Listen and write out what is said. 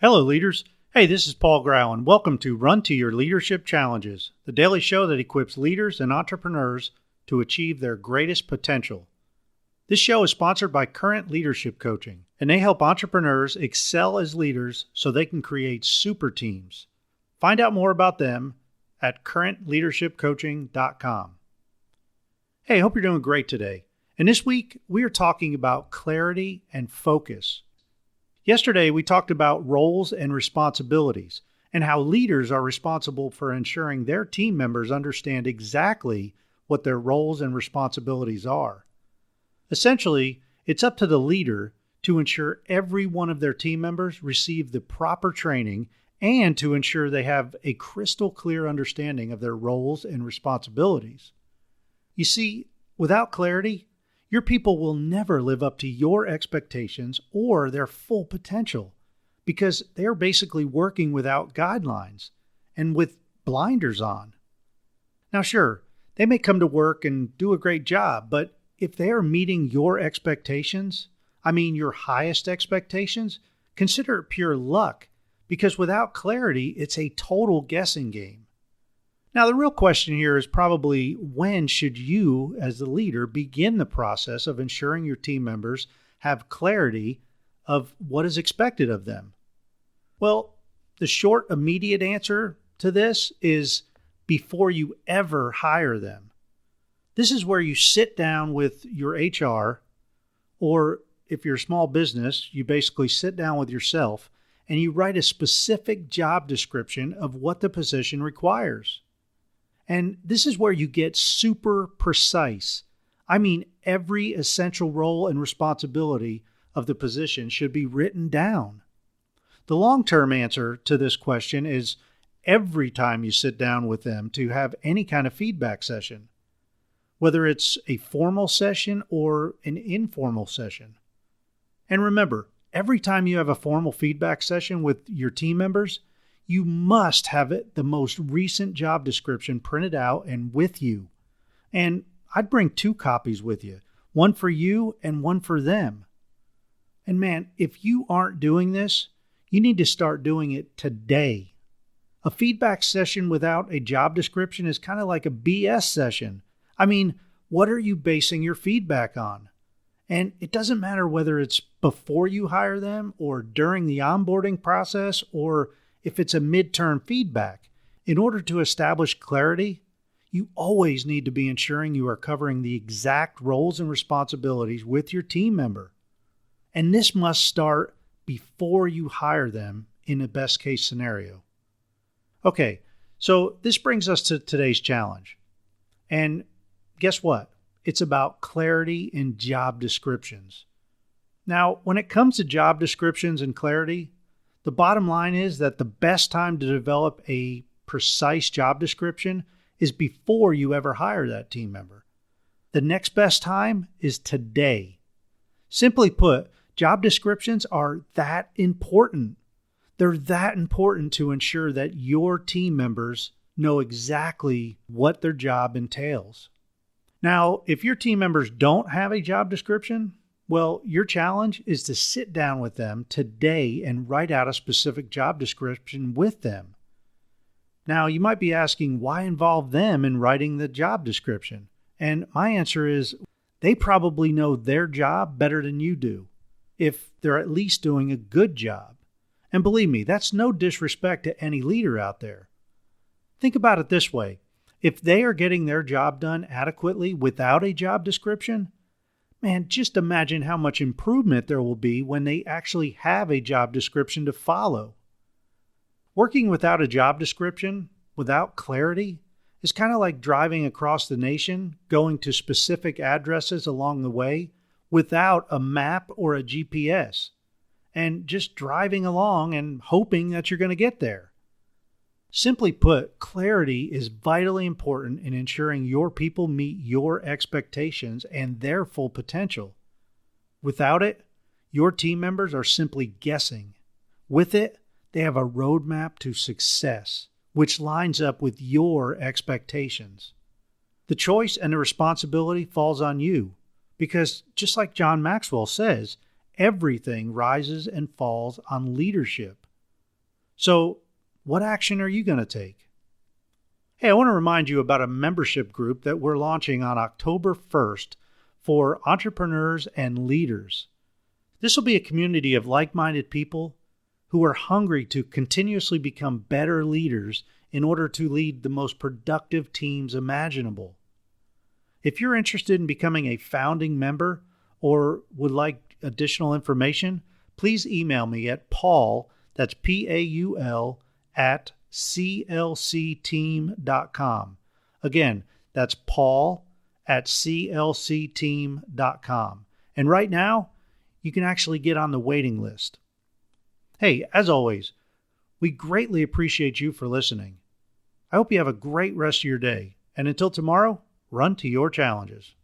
Hello, leaders. Hey, this is Paul Grau, and welcome to Run to Your Leadership Challenges, the daily show that equips leaders and entrepreneurs to achieve their greatest potential. This show is sponsored by Current Leadership Coaching, and they help entrepreneurs excel as leaders so they can create super teams. Find out more about them at currentleadershipcoaching.com. Hey, I hope you're doing great today. And this week, we are talking about clarity and focus. Yesterday, we talked about roles and responsibilities and how leaders are responsible for ensuring their team members understand exactly what their roles and responsibilities are. Essentially, it's up to the leader to ensure every one of their team members receive the proper training and to ensure they have a crystal clear understanding of their roles and responsibilities. You see, without clarity, your people will never live up to your expectations or their full potential because they are basically working without guidelines and with blinders on. Now, sure, they may come to work and do a great job, but if they are meeting your expectations, your highest expectations, consider it pure luck because without clarity, it's a total guessing game. Now, the real question here is probably when should you, as the leader, begin the process of ensuring your team members have clarity of what is expected of them? Well, the short, immediate answer to this is before you ever hire them. This is where you sit down with your HR, or if you're a small business, you basically sit down with yourself and you write a specific job description of what the position requires. And this is where you get super precise. Every essential role and responsibility of the position should be written down. The long-term answer to this question is every time you sit down with them to have any kind of feedback session, whether it's a formal session or an informal session. And remember, every time you have a formal feedback session with your team members, you must have the most recent job description printed out and with you. And I'd bring 2 copies with you, one for you and one for them. And man, if you aren't doing this, you need to start doing it today. A feedback session without a job description is kind of like a BS session. What are you basing your feedback on? And it doesn't matter whether it's before you hire them or during the onboarding process or if it's a midterm feedback. In order to establish clarity, you always need to be ensuring you are covering the exact roles and responsibilities with your team member. And this must start before you hire them in a best case scenario. Okay, so this brings us to today's challenge. And guess what? It's about clarity in job descriptions. Now, when it comes to job descriptions and clarity, the bottom line is that the best time to develop a precise job description is before you ever hire that team member. The next best time is today. Simply put, job descriptions are that important. They're that important to ensure that your team members know exactly what their job entails. Now, if your team members don't have a job description, well, your challenge is to sit down with them today and write out a specific job description with them. Now, you might be asking, why involve them in writing the job description? And my answer is, they probably know their job better than you do, if they're at least doing a good job. And believe me, that's no disrespect to any leader out there. Think about it this way. If they are getting their job done adequately without a job description, man, just imagine how much improvement there will be when they actually have a job description to follow. Working without a job description, without clarity, is kind of like driving across the nation, going to specific addresses along the way without a map or a GPS, and just driving along and hoping that you're going to get there. Simply put, clarity is vitally important in ensuring your people meet your expectations and their full potential. Without it, your team members are simply guessing. With it, they have a roadmap to success, which lines up with your expectations. The choice and the responsibility falls on you, because just like John Maxwell says, everything rises and falls on leadership. So, what action are you going to take? Hey, I want to remind you about a membership group that we're launching on October 1st for entrepreneurs and leaders. This will be a community of like-minded people who are hungry to continuously become better leaders in order to lead the most productive teams imaginable. If you're interested in becoming a founding member or would like additional information, please email me at Paul, that's Paul, at clcteam.com. Again, that's Paul at clcteam.com. And right now, you can actually get on the waiting list. Hey, as always, we greatly appreciate you for listening. I hope you have a great rest of your day. And until tomorrow, run to your challenges.